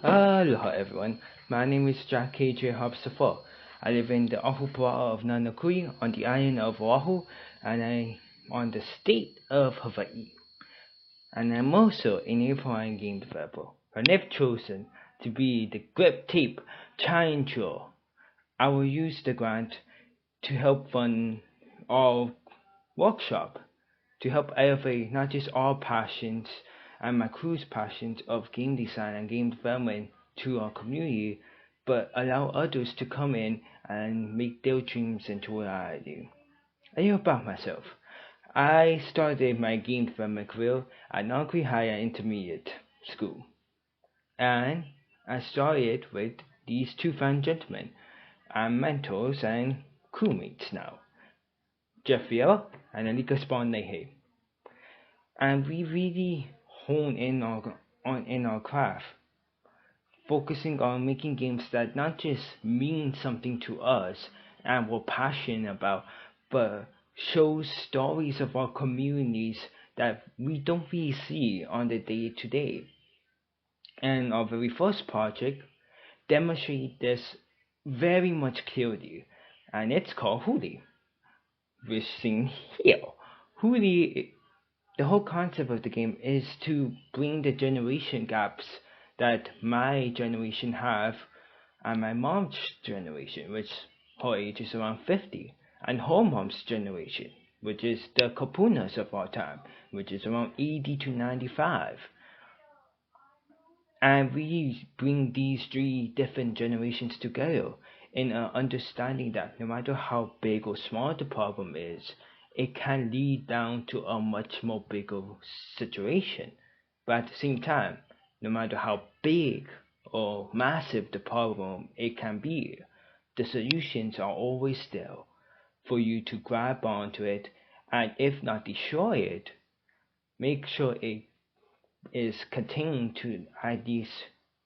Aloha everyone, my name is Jack KJ Hobsafor. I live in the Ahupua'a of Nanakui on the island of Oahu and I'm on the state of Hawaii. And I'm also an April game developer. And I've chosen to be the griptape challenger. I will use the grant to help fund our workshop to help elevate not just our passions and my crew's passions of game design and game development to our community, but allow others to come in and make their dreams into reality. A little about myself. I started my game development career at Nankai Higher Intermediate School, and I started with these two fine gentlemen. I'm mentors and crewmates now, Jeff Vieira and Alika Spawn and we really hone in our craft, focusing on making games that not just mean something to us and we're passionate about, but shows stories of our communities that we don't really see on the day to day. And our very first project demonstrated this very much clearly, and it's called Huli, which seen here. Huli, the whole concept of the game is to bring the generation gaps that my generation have and my mom's generation, which her age is around 50, and her mom's generation, which is the kapunas of our time, which is around 80 to 95. And we bring these three different generations together in an understanding that no matter how big or small the problem is, it can lead down to a much more bigger situation. But at the same time, no matter how big or massive the problem it can be, the solutions are always there for you to grab onto it and if not destroy it, make sure it is contained to ideas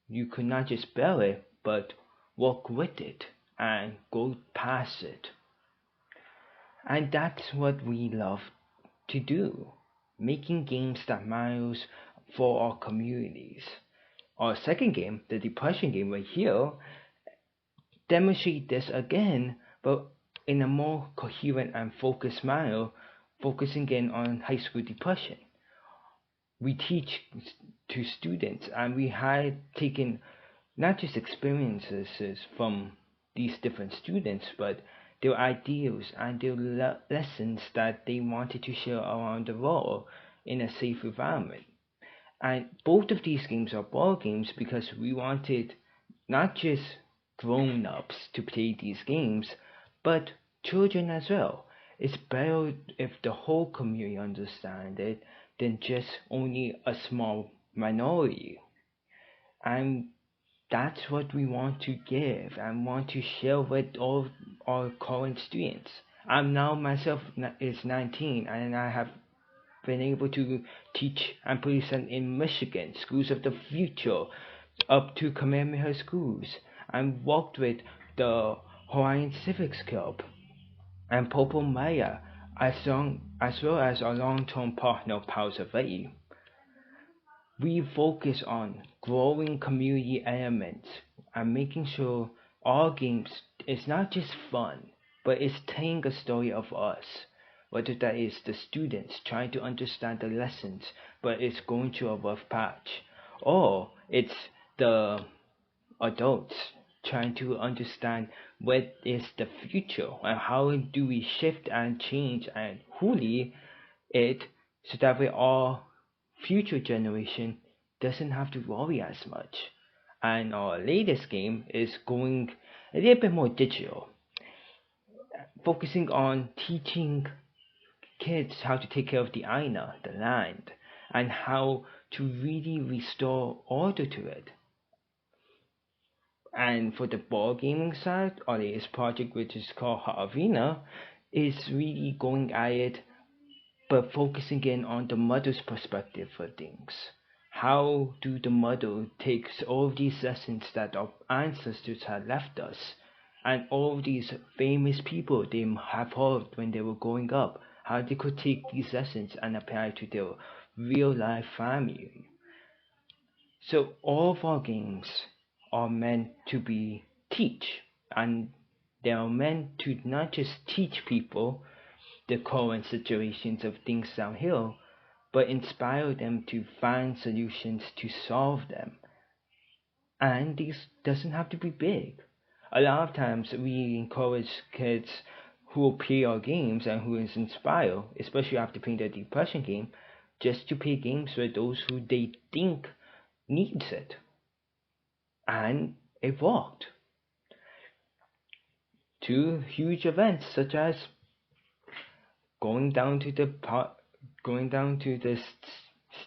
you could not just bear it, but work with it and go past it. And that's what we love to do, making games that matters for our communities. Our second game, the depression game right here, demonstrate this again, but in a more coherent and focused manner, focusing in on high school depression. We teach to students and we had taken not just experiences from these different students but their ideas and their lessons that they wanted to share around the world in a safe environment. And both of these games are ball games because we wanted not just grown ups to play these games but children as well. It's better if the whole community understands it than just only a small minority. And that's what we want to give and want to share with all our current students. I'm now myself is 19 and I have been able to teach and present in Michigan, schools of the future, up to Kamehameha schools, and worked with the Hawaiian Civics Club and Popo Maya, as well as our long-term partner Pals Hawaii. We focus on growing community elements and making sure our games is not just fun, but it's telling a story of us. Whether that is the students trying to understand the lessons, but it's going through a rough patch, or it's the adults trying to understand what is the future and how do we shift and change and huli it so that way our future generation doesn't have to worry as much. And our latest game is going a little bit more digital, focusing on teaching kids how to take care of the aina, the land, and how to really restore order to it. And for the board gaming side, our latest project, which is called Ha'avina, is really going at it but focusing in on the mother's perspective for things. How do the mother takes all of these lessons that our ancestors had left us and all of these famous people they have heard when they were growing up, how they could take these lessons and apply to their real life family. So all of our games are meant to be teach, and they are meant to not just teach people the current situations of things down here, but inspire them to find solutions to solve them. And this doesn't have to be big. A lot of times we encourage kids who will play our games and who is inspired, especially after playing the depression game, just to play games with those who they think needs it. And it worked. Two huge events such as going down to the going down to the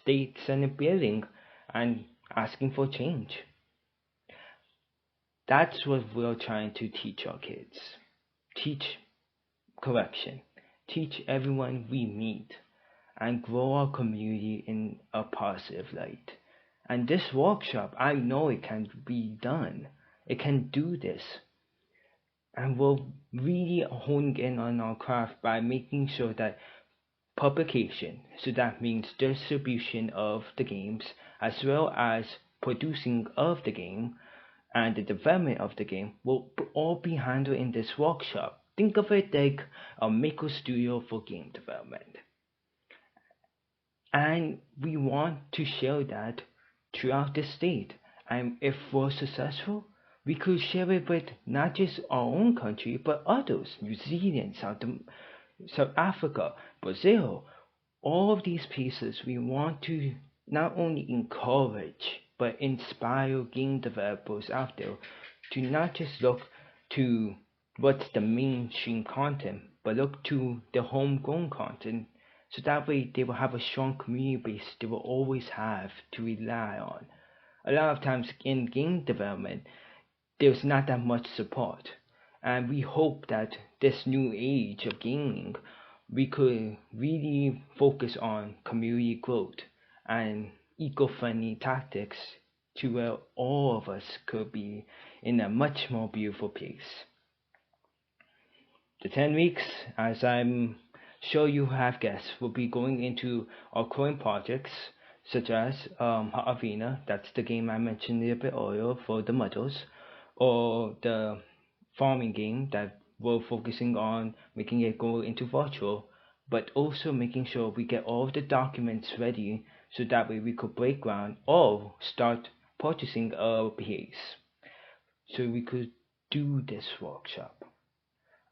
state senate building and asking for change. That's what we're trying to teach our kids. Teach correction. Teach everyone we meet and grow our community in a positive light. And this workshop, I know it can be done. It can do this. And we'll really hone in on our craft by making sure that publication, so that means distribution of the games, as well as producing of the game and the development of the game, will all be handled in this workshop. Think of it like a maker studio for game development. And we want to share that throughout the state. And if we're successful, we could share it with not just our own country, but others, New Zealand, South Africa, Brazil, all of these pieces. We want to not only encourage but inspire game developers out there to not just look to what's the mainstream content, but look to the homegrown content, so that way they will have a strong community base they will always have to rely on. A lot of times in game development, there's not that much support. And we hope that this new age of gaming, we could really focus on community growth and eco-friendly tactics to where all of us could be in a much more beautiful place. The 10 weeks, as I'm sure you have guessed, will be going into our current projects such as Hot Arena, that's the game I mentioned a bit earlier for the mothers, or the farming game that we're focusing on making it go into virtual, but also making sure we get all of the documents ready so that way we could break ground or start purchasing a base so we could do this workshop.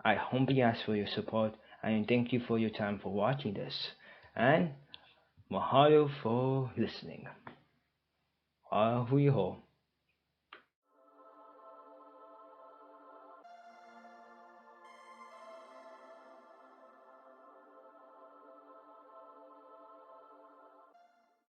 I humbly ask for your support and thank you for your time for watching this. And mahalo for listening. Ahui ho.